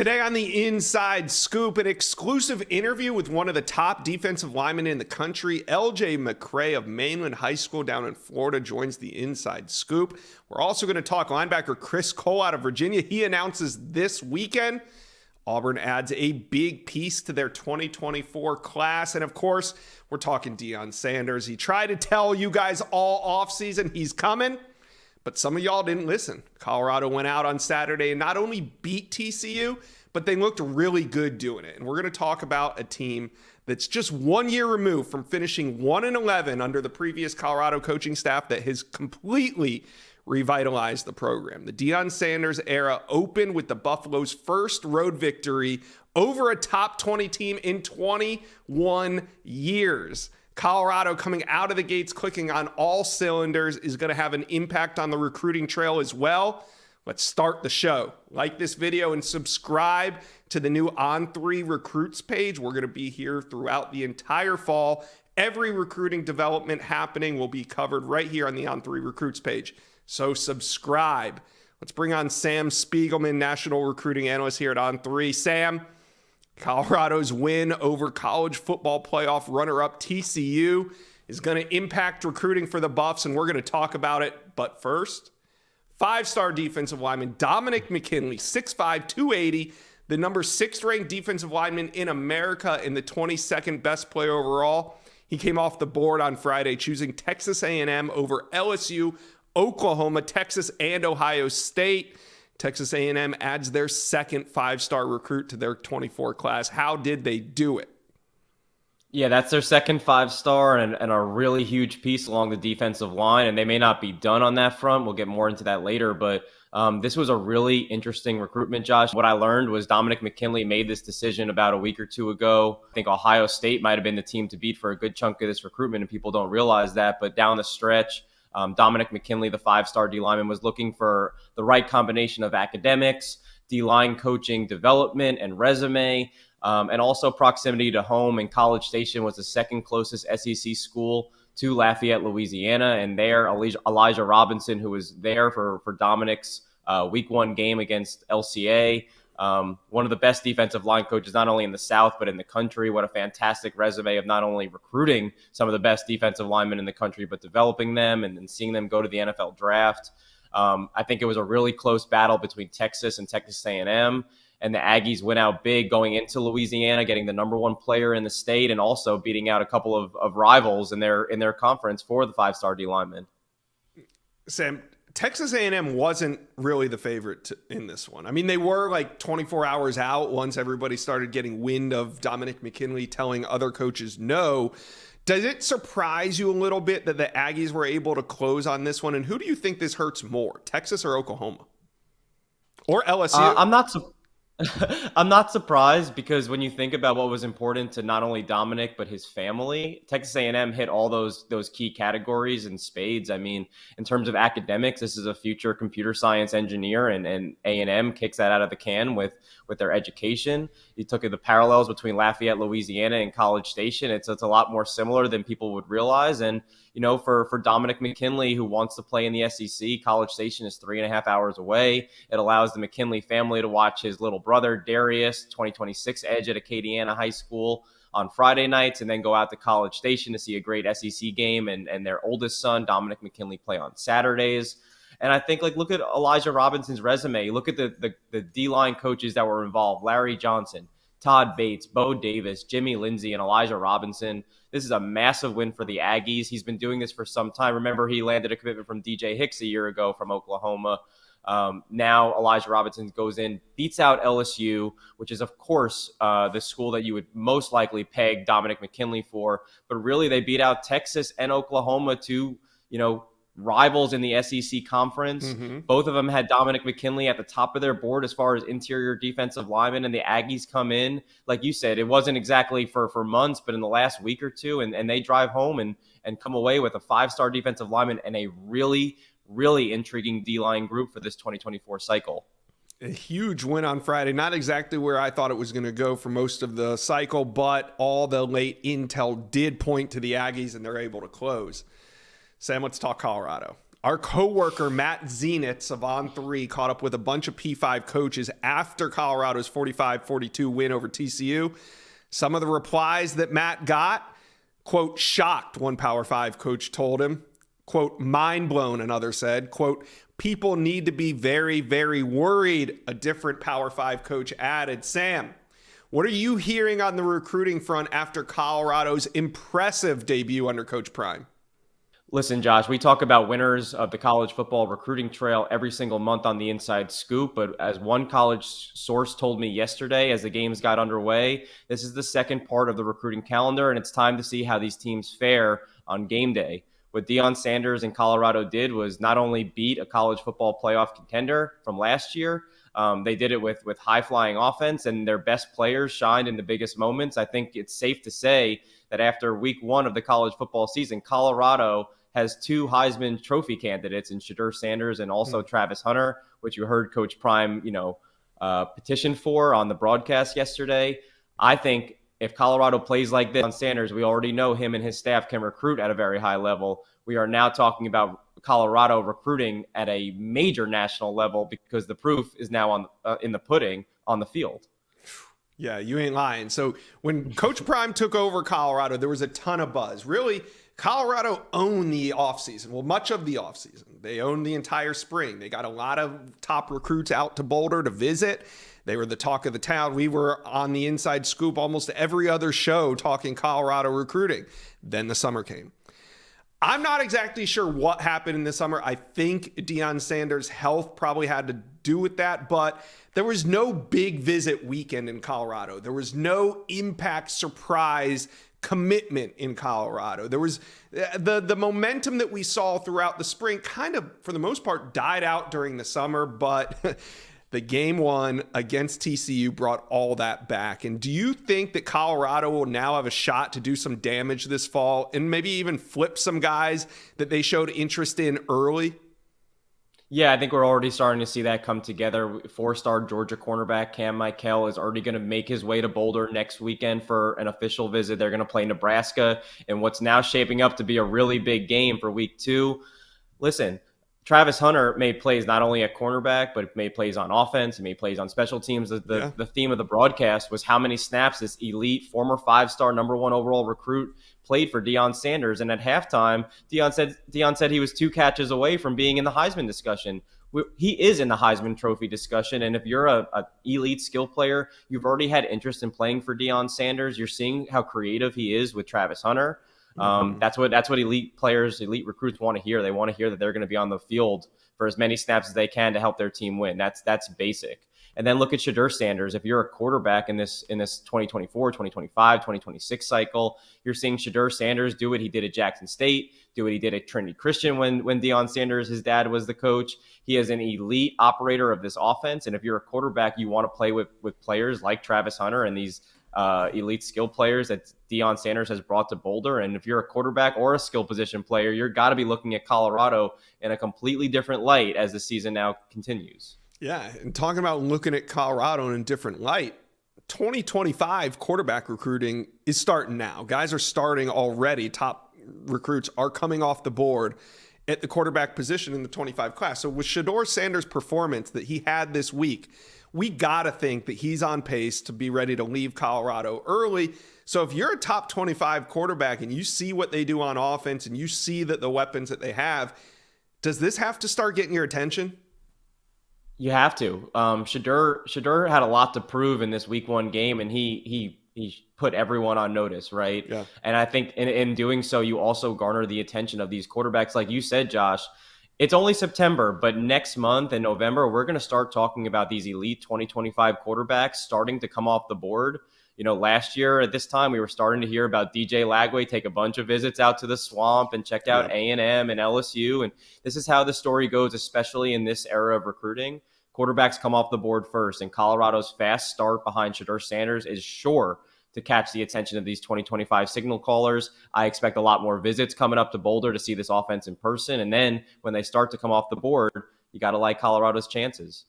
Today on the Inside Scoop, an exclusive interview with one of the top defensive linemen in the country. LJ McCray of Mainland High School down in Florida joins the Inside Scoop. We're also going to talk linebacker Chris Cole out of Virginia. He announces this weekend Auburn adds a big piece to their 2024 class. And of course, we're talking Deion Sanders. He tried to tell you guys all offseason he's coming, but some of y'all didn't listen. Colorado went out on Saturday and not only beat TCU, but they looked really good doing it. And we're going to talk about a team that's just 1 year removed from finishing 1-11 under the previous Colorado coaching staff that has completely revitalized the program. The Deion Sanders era opened with the Buffalo's first road victory over a top 20 team in 21 years. Colorado coming out of the gates clicking on all cylinders is going to have an impact on the recruiting trail as well. Let's start the show. Like this video and subscribe to the new On3 Recruits page. We're going to be here throughout the entire fall. Every recruiting development happening will be covered right here on the On3 Recruits page. So subscribe. Let's bring on Sam Spiegelman, National Recruiting Analyst here at On3. Sam, Colorado's win over college football playoff runner-up TCU is going to impact recruiting for the Buffs, and we're going to talk about it. But first, five-star defensive lineman Dominick McKinley, 6'5", 280, the number 6th ranked defensive lineman in America and the 22nd best player overall. He came off the board on Friday, choosing Texas A&M over LSU, Oklahoma, Texas, and Ohio State. Texas A&M adds their second five-star recruit to their 24 class. How did they do it? Yeah, that's their second five-star and a really huge piece along the defensive line, and they may not be done on that front. We'll get more into that later, but this was a really interesting recruitment, Josh. What I learned was Dominick McKinley made this decision about a week or two ago. I think Ohio State might have been the team to beat for a good chunk of this recruitment, and people don't realize that, but down the stretch, Dominick McKinley, the five-star D lineman, was looking for the right combination of academics, D-line coaching, development, and resume, and also proximity to home. And College Station was the second closest SEC school to Lafayette, Louisiana. And there, Elijah Robinson, who was there for Dominick's week 1 game against LCA, one of the best defensive line coaches, not only in the South, but in the country. What a fantastic resume of not only recruiting some of the best defensive linemen in the country, but developing them and then seeing them go to the NFL draft. I think it was a really close battle between Texas and Texas A&M, and the Aggies went out big going into Louisiana, getting the number 1 player in the state and also beating out a couple of rivals in their conference for the five-star D linemen. Sam, Texas A&M wasn't really the favorite in this one. I mean, they were like 24 hours out once everybody started getting wind of Dominick McKinley telling other coaches no. Does it surprise you a little bit that the Aggies were able to close on this one? And who do you think this hurts more, Texas or Oklahoma? Or LSU? I'm not surprised, because when you think about what was important to not only Dominick but his family, Texas A&M hit all those key categories in spades. I mean, in terms of academics, this is a future computer science engineer, and A&M kicks that out of the can with their education. You took the parallels between Lafayette, Louisiana, and College Station. It's a lot more similar than people would realize. And you know, for Dominick McKinley, who wants to play in the SEC, College Station is 3.5 hours away. It allows the McKinley family to watch his little brother, Darius, 2026 edge at Acadiana High School on Friday nights, and then go out to College Station to see a great SEC game and their oldest son, Dominick McKinley, play on Saturdays. And I think, look at Elijah Robinson's resume. Look at the D-line coaches that were involved: Larry Johnson, Todd Bates, Bo Davis, Jimmy Lindsey, and Elijah Robinson. This is a massive win for the Aggies. He's been doing this for some time. Remember, he landed a commitment from DJ Hicks a year ago from Oklahoma. Now Elijah Robinson goes in, beats out LSU, which is, of course, the school that you would most likely peg Dominick McKinley for. But really, they beat out Texas and Oklahoma, two, rivals in the SEC conference. Mm-hmm. Both of them had Dominick McKinley at the top of their board as far as interior defensive linemen, and the Aggies come in, like you said, it wasn't exactly for months, but in the last week or two, and they drive home and come away with a five-star defensive lineman and a really, really intriguing D-line group for this 2024 cycle. A huge win on Friday. Not exactly where I thought it was going to go for most of the cycle, but all the late intel did point to the Aggies, and they're able to close. Sam, let's talk Colorado. Our coworker Matt Zenitz of On3 caught up with a bunch of P5 coaches after Colorado's 45-42 win over TCU. Some of the replies that Matt got, quote, shocked, one Power 5 coach told him. Quote, mind blown, another said. Quote, people need to be very, very worried, a different Power 5 coach added. Sam, what are you hearing on the recruiting front after Colorado's impressive debut under Coach Prime? Listen, Josh, we talk about winners of the college football recruiting trail every single month on the Inside Scoop. But as one college source told me yesterday, as the games got underway, this is the second part of the recruiting calendar, and it's time to see how these teams fare on game day. What Deion Sanders and Colorado did was not only beat a college football playoff contender from last year, they did it with high-flying offense, and their best players shined in the biggest moments. I think it's safe to say that after week one of the college football season, Colorado has two Heisman Trophy candidates in Shedeur Sanders and also Travis Hunter, which you heard Coach Prime, petition for on the broadcast yesterday. I think if Colorado plays like this on Sanders, we already know him and his staff can recruit at a very high level. We are now talking about Colorado recruiting at a major national level because the proof is now in the pudding on the field. Yeah, you ain't lying. So when Coach Prime took over Colorado, there was a ton of buzz. Really, Colorado owned the offseason. Well, much of the offseason. They owned the entire spring. They got a lot of top recruits out to Boulder to visit. They were the talk of the town. We were on the Inside Scoop almost every other show talking Colorado recruiting. Then the summer came. I'm not exactly sure what happened in the summer. I think Deion Sanders' health probably had to do with that, but there was no big visit weekend in Colorado. There was no impact surprise commitment in Colorado. There was the momentum that we saw throughout the spring kind of, for the most part, died out during the summer, but the game one against TCU brought all that back. And do you think that Colorado will now have a shot to do some damage this fall and maybe even flip some guys that they showed interest in early? Yeah, I think we're already starting to see that come together. Four-star Georgia cornerback Cam Mikell is already going to make his way to Boulder next weekend for an official visit. They're going to play Nebraska in what's now shaping up to be a really big game for week 2. Listen, Travis Hunter made plays not only at cornerback, but made plays on offense. He made plays on special teams. The theme of the broadcast was how many snaps this elite, former 5-star, number 1 overall recruit played for Deion Sanders. And at halftime, Deion said he was 2 catches away from being in the Heisman discussion. He is in the Heisman Trophy discussion. And if you're a elite skill player, you've already had interest in playing for Deion Sanders. You're seeing how creative he is with Travis Hunter. That's what elite players, elite recruits want to hear. They want to hear that they're going to be on the field for as many snaps as they can to help their team win. That's basic. And then look at Shedeur Sanders. If you're a quarterback in this 2024, 2025, 2026 cycle, you're seeing Shedeur Sanders do what he did at Jackson State, do what he did at Trinity Christian when Deion Sanders, his dad, was the coach. He is an elite operator of this offense. And if you're a quarterback, you want to play with players like Travis Hunter and these elite skill players that Deion Sanders has brought to Boulder. And if you're a quarterback or a skill position player, you're got to be looking at Colorado in a completely different light as the season now continues. Yeah, and talking about looking at Colorado in a different light, 2025 quarterback recruiting is starting now. Guys are starting already. Top recruits are coming off the board at the quarterback position in the 25 class. So with Shedeur Sanders' performance that he had this week, we got to think that he's on pace to be ready to leave Colorado early. So if you're a top 25 quarterback and you see what they do on offense and you see that the weapons that they have, does this have to start getting your attention? You have to. Shedeur had a lot to prove in this week 1 game, and he put everyone on notice, right? Yeah. And I think in doing so, you also garner the attention of these quarterbacks. Like you said, Josh, it's only September, but next month in November, we're going to start talking about these elite 2025 quarterbacks starting to come off the board. You know, last year at this time, we were starting to hear about DJ Lagway take a bunch of visits out to the swamp and check out A&M and LSU. And this is how the story goes, especially in this era of recruiting. Quarterbacks come off the board first, and Colorado's fast start behind Shedeur Sanders is sure to catch the attention of these 2025 signal callers. I expect a lot more visits coming up to Boulder to see this offense in person. And then when they start to come off the board, you got to like Colorado's chances.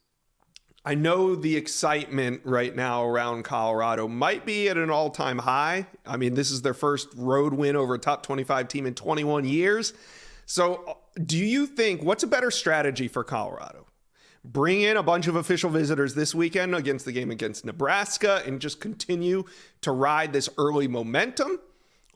I know the excitement right now around Colorado might be at an all-time high. I mean, this is their first road win over a top 25 team in 21 years. So do you think, what's a better strategy for Colorado? Bring in a bunch of official visitors this weekend against the game against Nebraska and just continue to ride this early momentum?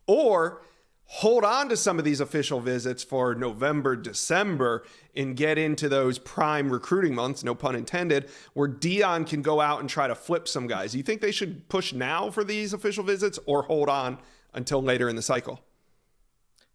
Or hold on to some of these official visits for November, December, and get into those prime recruiting months, no pun intended, where Deion can go out and try to flip some guys? Do you think they should push now for these official visits or hold on until later in the cycle?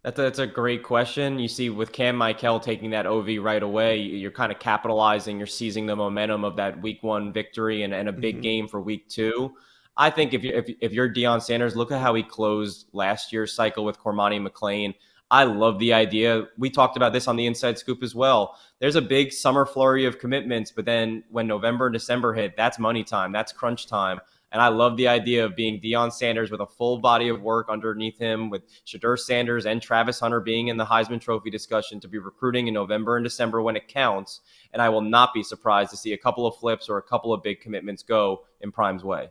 That's a great question. You see, with Mikell taking that OV right away, you're kind of capitalizing, you're seizing the momentum of that week 1 victory and a big game for week 2. I think if you're Deion Sanders, look at how he closed last year's cycle with Cormani McLean. I love the idea. We talked about this on the Inside Scoop as well. There's a big summer flurry of commitments, but then when November and December hit, that's money time, that's crunch time. And I love the idea of being Deion Sanders with a full body of work underneath him, with Shedeur Sanders and Travis Hunter being in the Heisman Trophy discussion, to be recruiting in November and December when it counts. And I will not be surprised to see a couple of flips or a couple of big commitments go in Prime's way.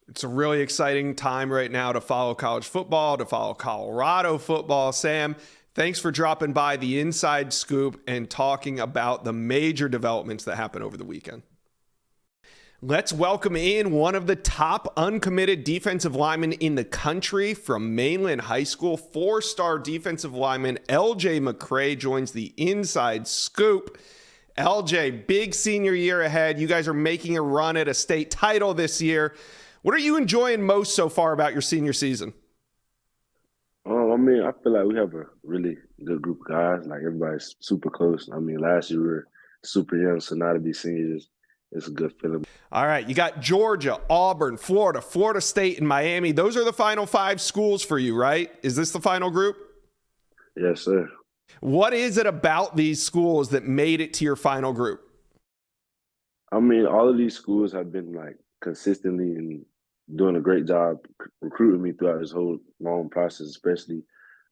It's a really exciting time right now to follow college football, to follow Colorado football. Sam, thanks for dropping by the Inside Scoop and talking about the major developments that happened over the weekend. Let's welcome in one of the top uncommitted defensive linemen in the country from Mainland High School. 4-star defensive lineman LJ McCray joins the Inside Scoop. LJ, big senior year ahead. You guys are making a run at a state title this year. What are you enjoying most so far about your senior season? I feel like we have a really good group of guys. Like, everybody's super close. Last year we were super young, so now to be seniors, it's a good feeling. All right, you got Georgia, Auburn, Florida, Florida State, and Miami. Those are the final 5 schools for you, right? Is this the final group? Yes, sir. What is it about these schools that made it to your final group? All of these schools have been consistently and doing a great job recruiting me throughout this whole long process, especially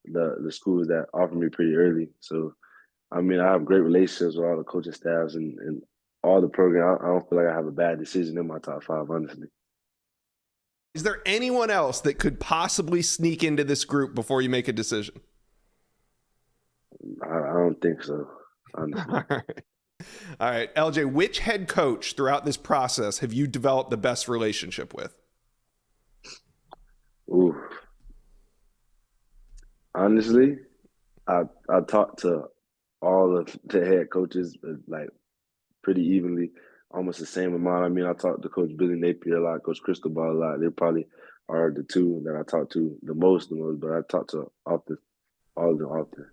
the schools that offered me pretty early. So, I have great relationships with all the coaching staffs and all the program. I don't feel like I have a bad decision in my top 5, honestly. Is there anyone else that could possibly sneak into this group before you make a decision? I don't think so, honestly. All right, LJ, which head coach throughout this process have you developed the best relationship with? Ooh. Honestly, I talked to all of the head coaches pretty evenly, almost the same amount. I talked to Coach Billy Napier a lot, Coach Cristobal a lot. They probably are the 2 that I talk to the most, but I talk to all of them often.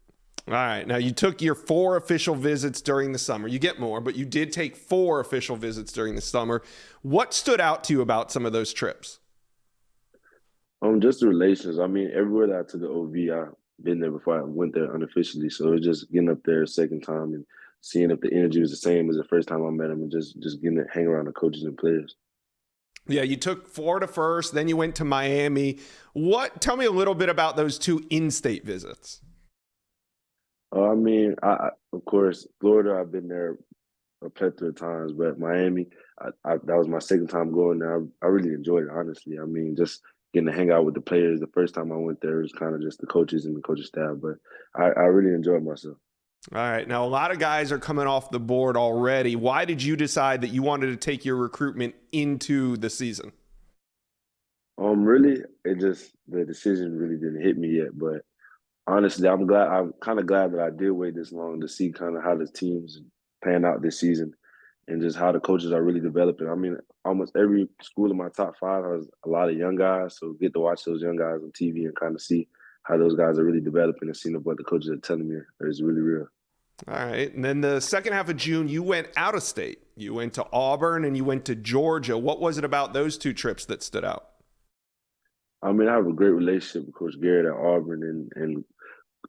All right. Now, you took your 4 official visits during the summer. You get more, but you did take 4 official visits during the summer. What stood out to you about some of those trips? Just the relations. Everywhere that I took the OV, I've been there before I went there unofficially. So it's just getting up there a second time and seeing if the energy was the same as the first time I met them, and just getting to hang around the coaches and players. Yeah, you took Florida first, then you went to Miami. Tell me a little bit about those 2 in-state visits. Of course, Florida, I've been there a plethora of times, but Miami, that was my second time going there. I really enjoyed it, honestly. Just getting to hang out with the players. The first time I went there, it was kind of just the coaches and the coaching staff, but I really enjoyed myself. All right. Now, a lot of guys are coming off the board already. Why did you decide that you wanted to take your recruitment into the season? Really, the decision really didn't hit me yet, but honestly, I'm kind of glad that I did wait this long to see kind of how the teams pan out this season and just how the coaches are really developing. Almost every school in my top 5 has a lot of young guys, so get to watch those young guys on TV and kind of see how those guys are really developing and seeing what the coaches are telling me is really real. All right. And then the second half of June, you went out of state. You went to Auburn and you went to Georgia. What was it about those 2 trips that stood out? I have a great relationship with Coach Garrett at Auburn and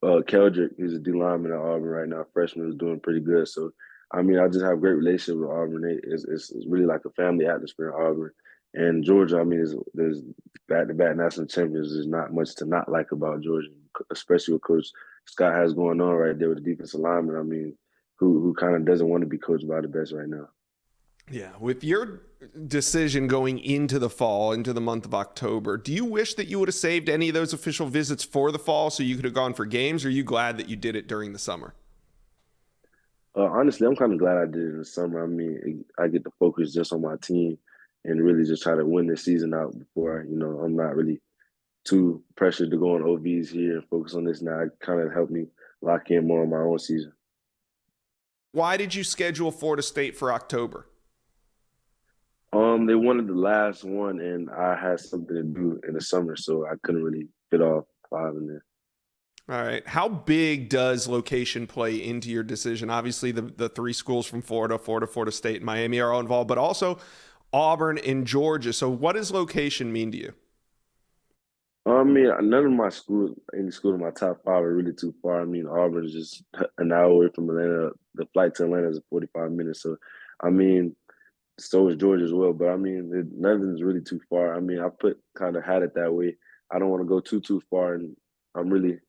Keldrick, he's a D lineman at Auburn right now. Freshman, is doing pretty good. So, I just have a great relationship with Auburn. It's really like a family atmosphere in Auburn. And Georgia, there's back-to-back national champions. There's not much to not like about Georgia, especially what Coach Scott has going on right there with the defensive lineman. Who kind of doesn't want to be coached by the best right now. Yeah. With your decision going into the fall, into the month of October, do you wish that you would have saved any of those official visits for the fall so you could have gone for games, or are you glad that you did it during the summer? Honestly, I'm kind of glad I did it in the summer. I mean, I get to focus just on my team and really just try to win the season out before, I'm not really too pressured to go on OVs here and focus on this now. It kind of helped me lock in more on my own season. Why did you schedule Florida State for October? They wanted the last one, and I had something to do in the summer, so I couldn't really fit all 5 in there. All right. How big does location play into your decision? Obviously, the three schools from Florida State, and Miami are all involved, but also Auburn and Georgia. So what does location mean to you? I mean, none of my schools, any school in my top 5 are really too far. I mean, Auburn is just an hour away from Atlanta. The flight to Atlanta is 45 minutes. So, I mean, so is Georgia as well. But I mean, nothing's really too far. I mean, I kind of had it that way. I don't want to go too far, and I'm really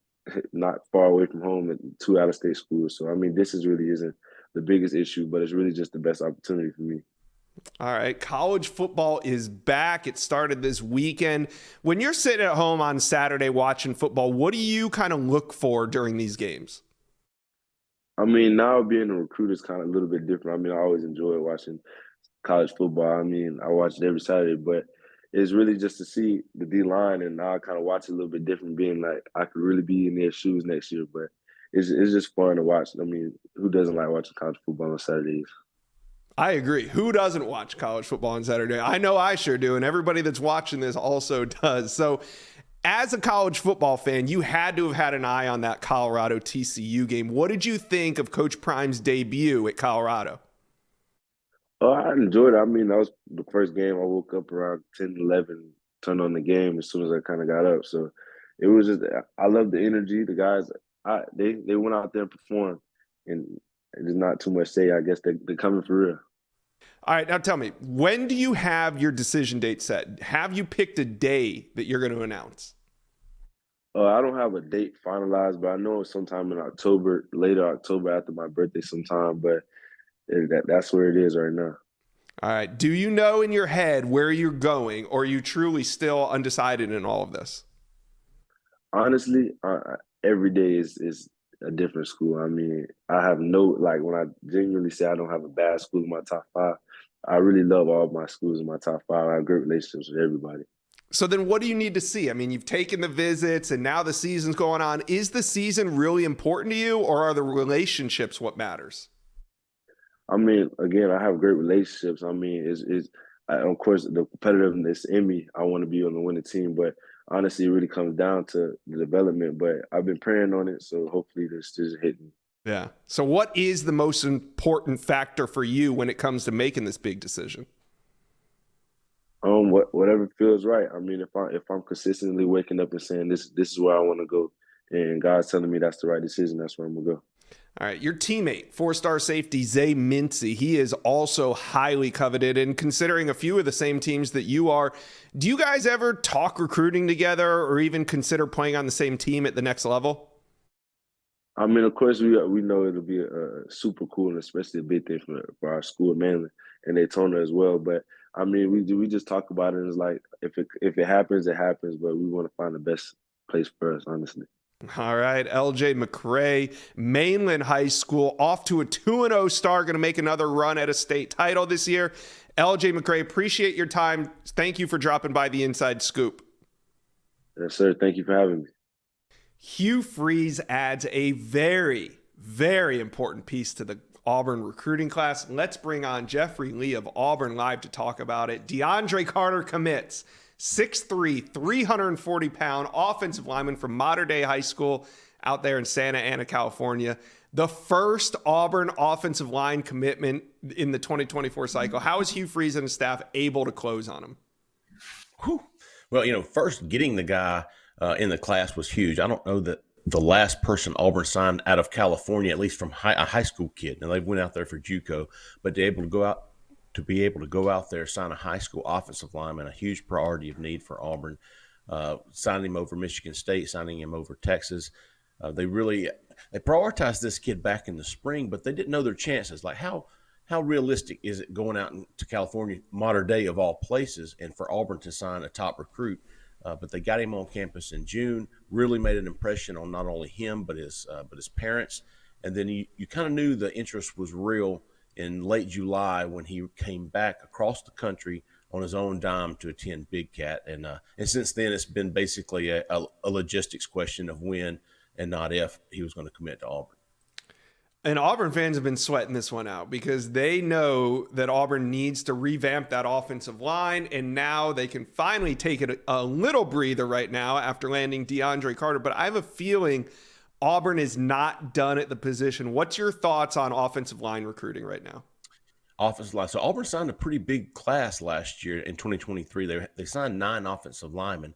not far away from home at 2 out-of-state schools. So I mean, this really isn't the biggest issue, but it's really just the best opportunity for me. All right. College football is back. It started this weekend. When you're sitting at home on Saturday watching football, what do you kind of look for during these games? I mean, now being a recruit is kind of a little bit different. I mean, I always enjoy watching college football. I mean, I watch it every Saturday, but it's really just to see the D line, and now I kind of watch it a little bit different, being like I could really be in their shoes next year. But it's just fun to watch. I mean, who doesn't like watching college football on Saturdays? I agree. Who doesn't watch college football on Saturday? I know I sure do, and everybody that's watching this also does. So, as a college football fan, you had to have had an eye on that Colorado TCU game. What did you think of Coach Prime's debut at Colorado? Oh, I enjoyed it. I mean, that was the first game. I woke up around 10, 11, turned on the game as soon as I kind of got up. So it was just, I love the energy. The guys, they went out there and performed, and there's not too much to say. I guess they're coming for real. All right, now tell me, when do you have your decision date set? Have you picked a day that you're going to announce? I don't have a date finalized, but I know it's sometime in October, later October after my birthday sometime, but that's where it is right now. All right. Do you know in your head where you're going, or are you truly still undecided in all of this? Honestly, every day is a different school. I mean, I have like when I genuinely say I don't have a bad school in my top 5, I really love all of my schools in my top 5. I have great relationships with everybody. So then what do you need to see? I mean, you've taken the visits and now the season's going on. Is the season really important to you, or are the relationships what matters? I mean, again, I have great relationships. I mean, of course, the competitiveness in me, I want to be on the winning team, but honestly, it really comes down to the development. But I've been praying on it, so hopefully this is hitting. Yeah. So what is the most important factor for you when it comes to making this big decision? Whatever feels right. I mean, if I'm consistently waking up and saying this is where I want to go, and God's telling me that's the right decision, that's where I'm gonna go. All right, your teammate, 4-star safety Zay Mincey, he is also highly coveted, and considering a few of the same teams that you are, do you guys ever talk recruiting together or even consider playing on the same team at the next level? I mean, of course, we know it'll be a super cool and especially a big thing for our school mainly and Daytona as well. But I mean, we just talk about it, and it's like if it happens, it happens. But we want to find the best place for us, honestly. All right, LJ McCray, Mainland High School, off to a 2-0 start, going to make another run at a state title this year. LJ McCray, appreciate your time. Thank you for dropping by the Inside Scoop. Yes, sir. Thank you for having me. Hugh Freeze adds a very, very important piece to the Auburn recruiting class. Let's bring on Jeffrey Lee of Auburn Live to talk about it. DeAndre Carter commits. 6'3", 340-pound offensive lineman from Mater Dei High School out there in Santa Ana, California. The first Auburn offensive line commitment in the 2024 cycle. How is Hugh Freeze and his staff able to close on him? Whew. Well, first getting the guy in the class was huge. I don't know that the last person Auburn signed out of California, at least from a high school kid. Now, they went out there for JUCO, but to be able to go out there, sign a high school offensive lineman, a huge priority of need for Auburn. Signing him over Michigan State, signing him over Texas. They prioritized this kid back in the spring, but they didn't know their chances. Like how realistic is it going out to California, Mater Dei of all places, and for Auburn to sign a top recruit? But they got him on campus in June. Really made an impression on not only him but his parents. And then you kind of knew the interest was real in late July when he came back across the country on his own dime to attend Big Cat. And since then, it's been basically a logistics question of when and not if he was going to commit to Auburn. And Auburn fans have been sweating this one out because they know that Auburn needs to revamp that offensive line, and now they can finally take it a little breather right now after landing DeAndre Carter. But I have a feeling Auburn is not done at the position. What's your thoughts on offensive line recruiting right now? Offensive line. So Auburn signed a pretty big class last year in 2023. They signed 9 offensive linemen.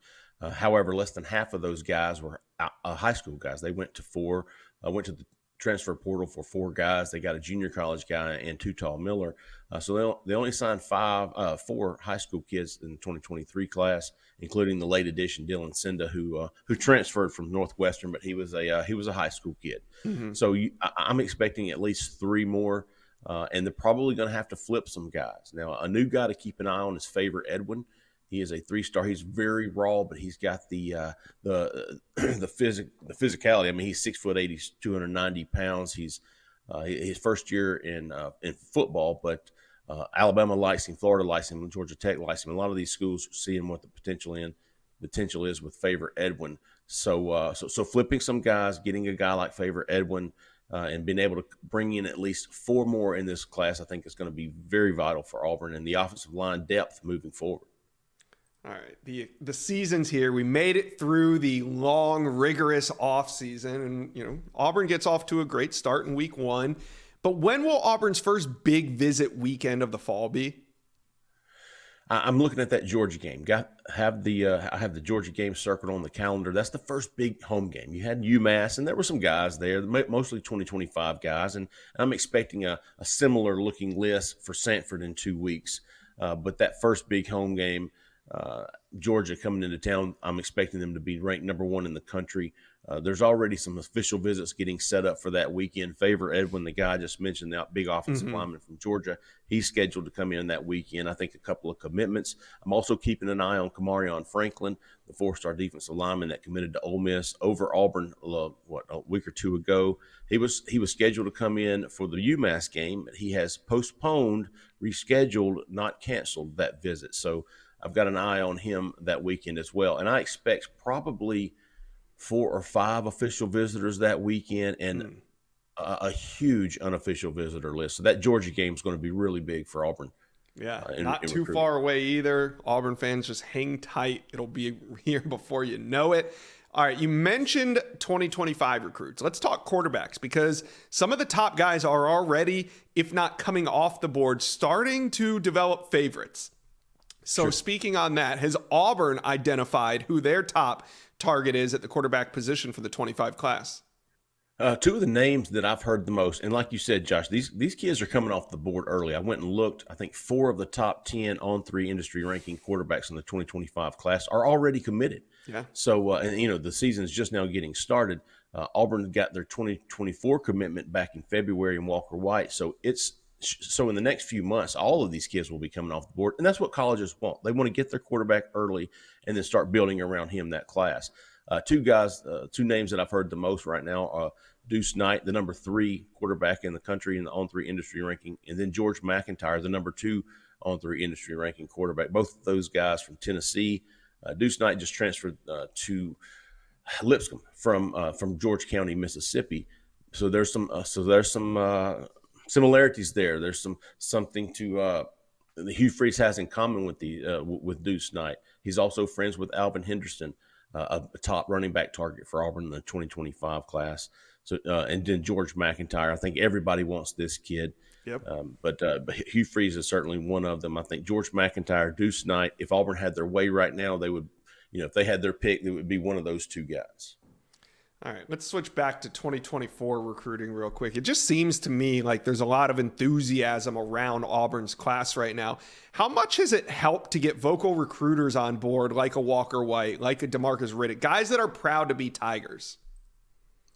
However, less than half of those guys were high school guys. They went to 4, went to the transfer portal for 4 guys. They got a junior college guy and Tall Miller. So they only signed 4 high school kids in the 2023 class, including the late addition Deion Sanders, who transferred from Northwestern, but he was a high school kid. Mm-hmm. So I'm expecting at least 3 more, and they're probably going to have to flip some guys. Now, a new guy to keep an eye on is Favor Edwin. He is a 3-star. He's very raw, but he's got the physicality. I mean, he's 6'8", he's 290 pounds. He's his first year in football, but Alabama likes him, Florida likes him, Georgia Tech likes him. A lot of these schools are seeing what the potential is with Favor Edwin. So flipping some guys, getting a guy like Favor Edwin, and being able to bring in at least 4 more in this class, I think is going to be very vital for Auburn and the offensive line depth moving forward. All right, the season's here. We made it through the long, rigorous offseason, and Auburn gets off to a great start in week 1. But when will Auburn's first big visit weekend of the fall be? I'm looking at that Georgia game. I have the Georgia game circled on the calendar. That's the first big home game. You had UMass, and there were some guys there, mostly 2025 guys, and I'm expecting a similar looking list for Sanford in 2 weeks. But that first big home game, Georgia coming into town, I'm expecting them to be ranked number 1 in the country. There's already some official visits getting set up for that weekend. Favor Edwin, the guy I just mentioned, the big offensive lineman from Georgia, he's scheduled to come in that weekend. I think a couple of commitments. I'm also keeping an eye on Kamarion Franklin, the 4-star defensive lineman that committed to Ole Miss over Auburn a week or 2 ago. He was scheduled to come in for the UMass game, but he has postponed, rescheduled, not canceled that visit. So I've got an eye on him that weekend as well. And I expect probably 4 or 5 official visitors that weekend and a huge unofficial visitor list. So that Georgia game is going to be really big for Auburn. Yeah, not too far away either. Auburn fans, just hang tight. It'll be here before you know it. All right, you mentioned 2025 recruits. Let's talk quarterbacks because some of the top guys are already, if not coming off the board, starting to develop favorites. So Speaking on that, has Auburn identified who their top target is at the quarterback position for the 25 class? 2 of the names that I've heard the most, and like you said, Josh, these kids are coming off the board early. I went and looked. I think 4 of the top 10 on-3 industry ranking quarterbacks in the 2025 class are already committed. Yeah. So, the season is just now getting started. Auburn got their 2024 commitment back in February in Walker White. So in the next few months, all of these kids will be coming off the board. And that's what colleges want. They want to get their quarterback early and then start building around him, that class. 2 names that I've heard the most right now are Deuce Knight, the number 3 quarterback in the country in the on-3 industry ranking, and then George McIntyre, the number 2 on-3 industry ranking quarterback. Some of those guys from Tennessee. Deuce Knight just transferred to Lipscomb from George County, Mississippi. So there's some similarities there. There's something to the Hugh Freeze has in common with Deuce Knight. He's also friends with Alvin Henderson, a top running back target for Auburn in the 2025 class. So and then George McIntyre. I think everybody wants this kid. Yep. But Hugh Freeze is certainly one of them. I think George McIntyre, Deuce Knight. If Auburn had their way right now, they would, if they had their pick, it would be one of those 2 guys. All right, let's switch back to 2024 recruiting real quick. It just seems to me like there's a lot of enthusiasm around Auburn's class right now. How much has it helped to get vocal recruiters on board like a Walker White, like a DeMarcus Riddick, guys that are proud to be Tigers?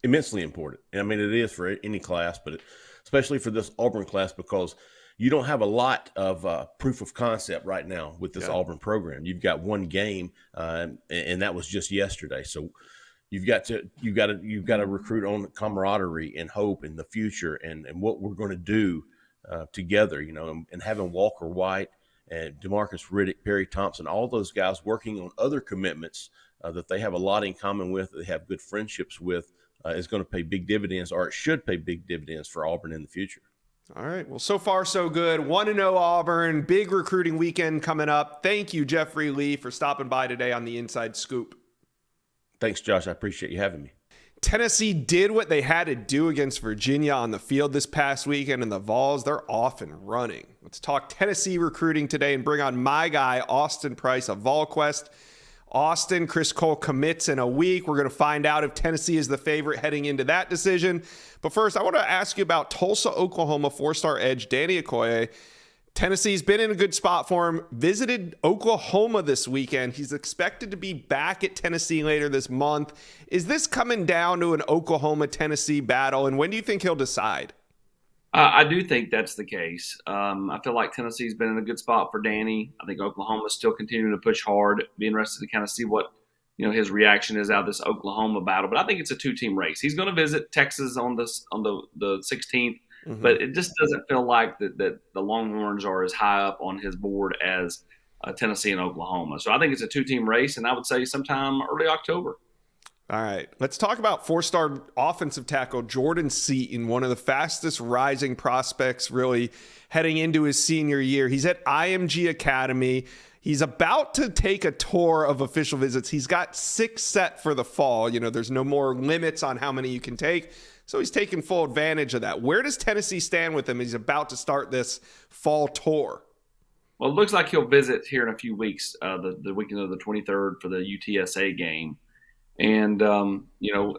Immensely important. And I mean, it is for any class, but especially for this Auburn class because you don't have a lot of proof of concept right now with this Auburn program. You've got 1 game, and that was just yesterday. So you've got to recruit on camaraderie and hope in the future and what we're going to do together, and having Walker White and DeMarcus Riddick, Perry Thompson, all those guys working on other commitments that they have a lot in common with, that they have good friendships with, is going to pay big dividends, or it should pay big dividends for Auburn in the future. All right. Well, so far so good. 1-0 Auburn. Big recruiting weekend coming up. Thank you, Jeffrey Lee, for stopping by today on the Inside Scoop. Thanks, Josh. I appreciate you having me. Tennessee did what they had to do against Virginia on the field this past weekend, and the Vols, they're off and running. Let's talk Tennessee recruiting today and bring on my guy, Austin Price of VolQuest. Austin, Chris Cole commits in a week. We're going to find out if Tennessee is the favorite heading into that decision. But first, I want to ask you about Tulsa, Oklahoma, four-star edge Danny Okoye. Tennessee's been in a good spot for him. Visited Oklahoma this weekend. He's expected to be back at Tennessee later this month. Is this coming down to an Oklahoma-Tennessee battle, and when do you think he'll decide? I do think that's the case. I feel like Tennessee's been in a good spot for Danny. I think Oklahoma's still continuing to push hard. Be interested to kind of see what his reaction is out of this Oklahoma battle. But I think it's a two-team race. He's going to visit Texas on the 16th. Mm-hmm. But it just doesn't feel like that the Longhorns are as high up on his board as Tennessee and Oklahoma. So I think it's a two-team race, and I would say sometime early October. All right, let's talk about four-star offensive tackle Jordan Seaton, one of the fastest rising prospects really heading into his senior year. He's at IMG Academy. He's about to take a tour of official visits. He's got 6 set for the fall. There's no more limits on how many you can take. So he's taking full advantage of that. Where does Tennessee stand with him? He's about to start this fall tour. Well, it looks like he'll visit here in a few weeks, the weekend of the 23rd for the UTSA game. And,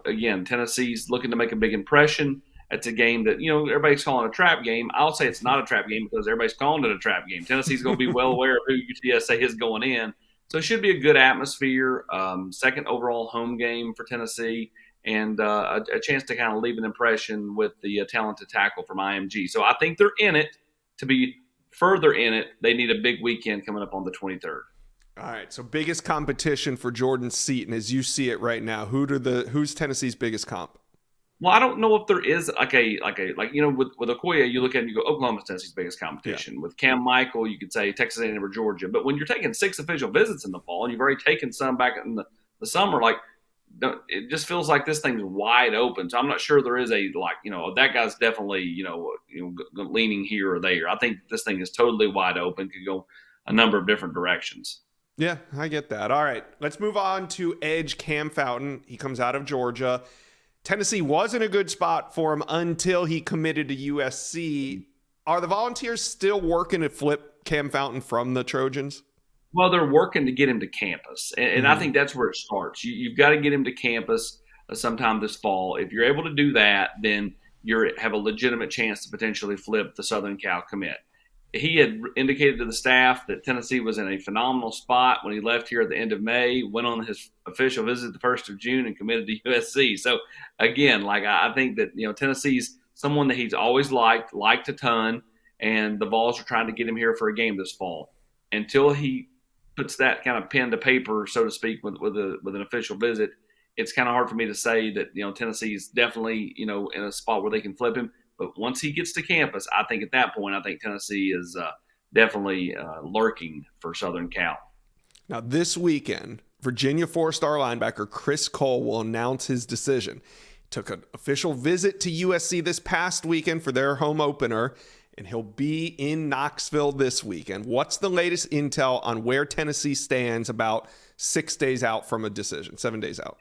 again, Tennessee's looking to make a big impression. It's a game that, everybody's calling a trap game. I'll say it's not a trap game because everybody's calling it a trap game. Tennessee's going to be well aware of who UTSA is going in. So it should be a good atmosphere, second overall home game for Tennessee, and a chance to kind of leave an impression with the talented tackle from IMG. So I think they're in it. To be further in it, they need a big weekend coming up on the 23rd. All right, so biggest competition for Jordan Seaton as you see it right now. Who's Tennessee's biggest comp? Well, I don't know if there is with Okoye, you look at it and you go, Oklahoma's Tennessee's biggest competition. Yeah. With Cam Michael, you could say Texas A&M or Georgia. But when you're taking 6 official visits in the fall and you've already taken some back in the summer, it just feels like this thing's wide open. So I'm not sure there is that guy's definitely leaning here or there. I think this thing is totally wide open, could go a number of different directions. Yeah, I get that. All right, let's move on to edge Cam Fountain. He comes out of Georgia. Tennessee was in a good spot for him until he committed to USC. Are the Volunteers still working to flip Cam Fountain from the Trojans? Well, they're working to get him to campus, and I think that's where it starts. You've got to get him to campus sometime this fall. If you're able to do that, then you have a legitimate chance to potentially flip the Southern Cal commit. He had indicated to the staff that Tennessee was in a phenomenal spot when he left here at the end of May, went on his official visit the 1st of June, and committed to USC. So, again, I think that Tennessee's someone that he's always liked a ton, and the Vols are trying to get him here for a game this fall. Until he puts that kind of pen to paper, so to speak, with an official visit, it's kind of hard for me to say that Tennessee is definitely in a spot where they can flip him. But once he gets to campus, I think at that point, Tennessee is definitely lurking for Southern Cal. Now, this weekend, Virginia 4-star linebacker Chris Cole will announce his decision. He took an official visit to USC this past weekend for their home opener, and he'll be in Knoxville this weekend. What's the latest intel on where Tennessee stands about 6 days out from a decision, 7 days out?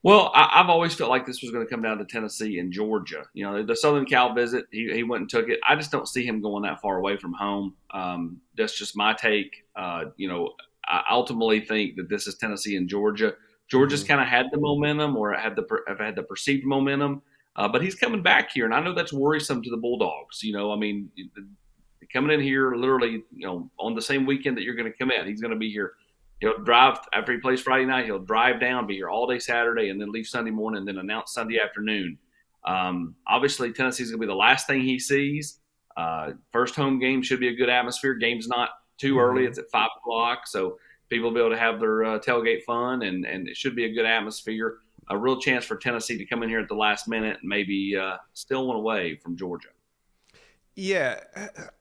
Well, I've always felt like this was going to come down to Tennessee and Georgia. The Southern Cal visit, he went and took it. I just don't see him going that far away from home. That's just my take. I ultimately think that this is Tennessee and Georgia. Georgia's kind of had the momentum, or have had the perceived momentum, but he's coming back here, and I know that's worrisome to the Bulldogs. Coming in here literally, on the same weekend that you're going to come in, he's going to be here. He'll drive after he plays Friday night. He'll drive down, be here all day Saturday, and then leave Sunday morning, and then announce Sunday afternoon. Obviously, Tennessee's going to be the last thing he sees. First home game should be a good atmosphere. Game's not too early. It's at 5 o'clock, so people will be able to have their tailgate fun, and it should be a good atmosphere. a real chance for Tennessee to come in here at the last minute and maybe steal one away from Georgia. Yeah,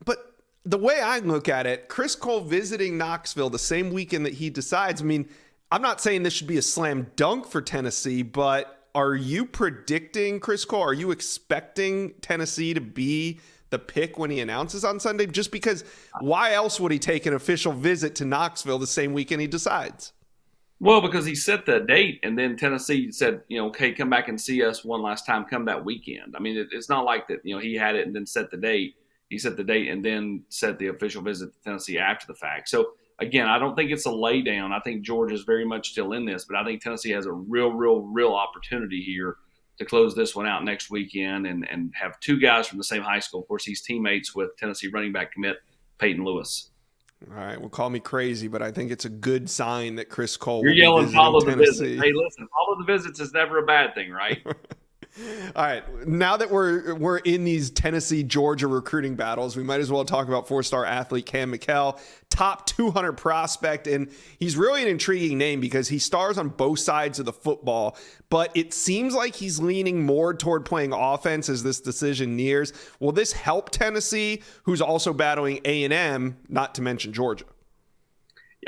but the way I look at it, Chris Cole visiting Knoxville the same weekend that he decides, I mean, I'm not saying this should be a slam dunk for Tennessee, but are you predicting Chris Cole? Are you expecting Tennessee to be the pick when he announces on Sunday? Just because why else would he take an official visit to Knoxville the same weekend he decides? Well, because he set the date, and then Tennessee said, okay, come back and see us one last time, come that weekend. I mean, it's not like that, he had it and then set the date. He set the date and then set the official visit to Tennessee after the fact. So, again, I don't think it's a lay down. I think Georgia's very much still in this, but I think Tennessee has a real opportunity here to close this one out next weekend and have two guys from the same high school. Of course, he's teammates with Tennessee running back commit Peyton Lewis. All right, well, call me crazy, but I think it's a good sign that Chris Cole You're will be yelling, follow the Tennessee. visit. Hey, listen, follow the visits is never a bad thing, right? All right, now that we're in these Tennessee-Georgia recruiting battles, we might as well talk about four-star athlete Cam Mikell, top 200 prospect, and he's really an intriguing name because he stars on both sides of the football, but it seems like he's leaning more toward playing offense as this decision nears. Will this help Tennessee, who's also battling A&M, not to mention Georgia?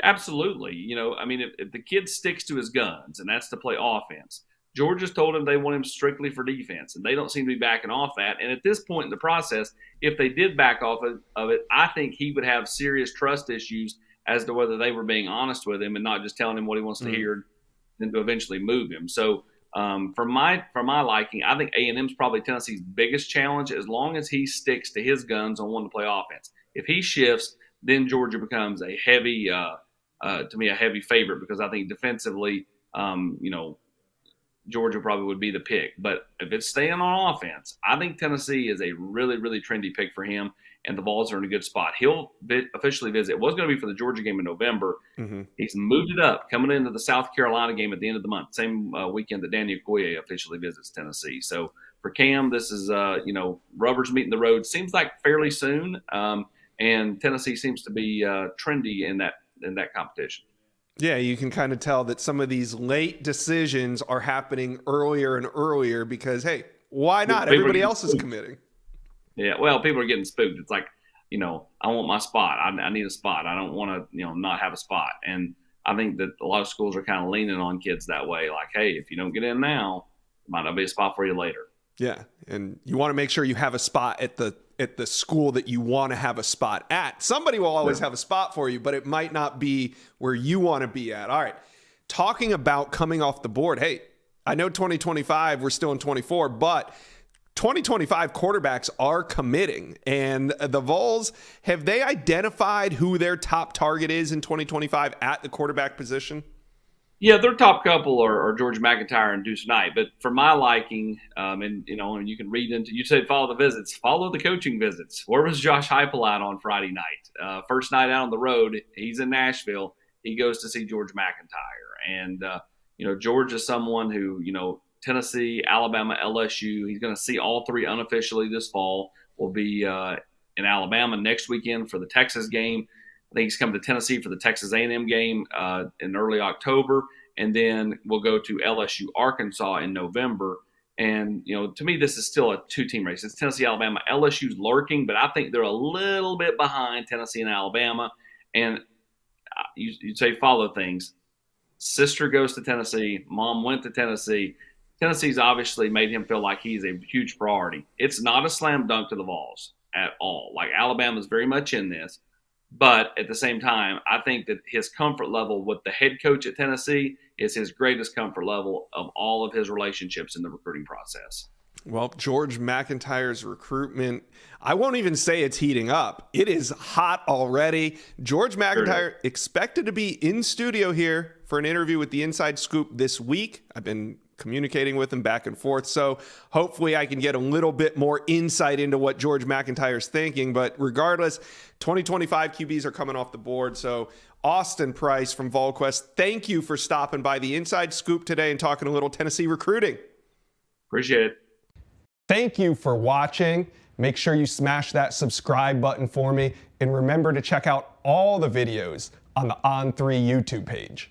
Absolutely. I mean, if the kid sticks to his guns, and that's to play offense, Georgia's told him they want him strictly for defense, and they don't seem to be backing off that. And at this point in the process, if they did back off of it, I think he would have serious trust issues as to whether they were being honest with him and not just telling him what he wants to hear and to eventually move him. So for my liking, I think A&M's probably Tennessee's biggest challenge as long as he sticks to his guns on wanting to play offense. If he shifts, then Georgia becomes a heavy, to me, a heavy favorite because I think defensively, Georgia probably would be the pick. But if it's staying on offense, I think Tennessee is a really trendy pick for him, and the Vols are in a good spot. He'll officially visit. It was going to be for the Georgia game in November. Mm-hmm. He's moved it up, coming into the South Carolina game at the end of the month, same weekend that Danny Okoye officially visits Tennessee. So for Cam, this is, rubber's meeting the road. Seems like fairly soon, and Tennessee seems to be trendy in that competition. Yeah, you can kind of tell that some of these late decisions are happening earlier and earlier because, hey, why not? Everybody else is committing. Yeah, well, people are getting spooked. It's like, I want my spot. I need a spot. I don't want to, not have a spot. And I think that a lot of schools are kind of leaning on kids that way. Like, hey, if you don't get in now, there might not be a spot for you later. Yeah, and you want to make sure you have a spot at the school that you want to have a spot at. Somebody will always have a spot for you, but it might not be where you want to be at. All right, talking about coming off the board, hey, I know 2025, we're still in 24, but 2025 quarterbacks are committing. And the Vols, have they identified who their top target is in 2025 at the quarterback position? Yeah, their top couple are George McIntyre and Deuce Knight. But for my liking, and you can read into, you said follow the visits, follow the coaching visits. Where was Josh Heupel out on Friday night? First night out on the road, he's in Nashville. He goes to see George McIntyre. And, George is someone who, Tennessee, Alabama, LSU, he's going to see all three unofficially this fall. Will be in Alabama next weekend for the Texas game. I think he's coming to Tennessee for the Texas A&M game in early October, and then we'll go to LSU, Arkansas in November. And, to me, this is still a two-team race. It's Tennessee, Alabama. LSU's lurking, but I think they're a little bit behind Tennessee and Alabama. And you'd say follow things. Sister goes to Tennessee. Mom went to Tennessee. Tennessee's obviously made him feel like he's a huge priority. It's not a slam dunk to the Vols at all. Like, Alabama's very much in this. But at the same time, I think that his comfort level with the head coach at Tennessee is his greatest comfort level of all of his relationships in the recruiting process. Well, George McIntyre's recruitment, I won't even say it's heating up. It is hot already. George McIntyre expected to be in studio here for an interview with the Inside Scoop this week. I've been communicating with him back and forth. So hopefully I can get a little bit more insight into what George McIntyre's thinking. But regardless, 2025 QBs are coming off the board. So Austin Price from VolQuest, thank you for stopping by the Inside Scoop today and talking a little Tennessee recruiting. Appreciate it. Thank you for watching. Make sure you smash that subscribe button for me. And remember to check out all the videos on the On3 YouTube page.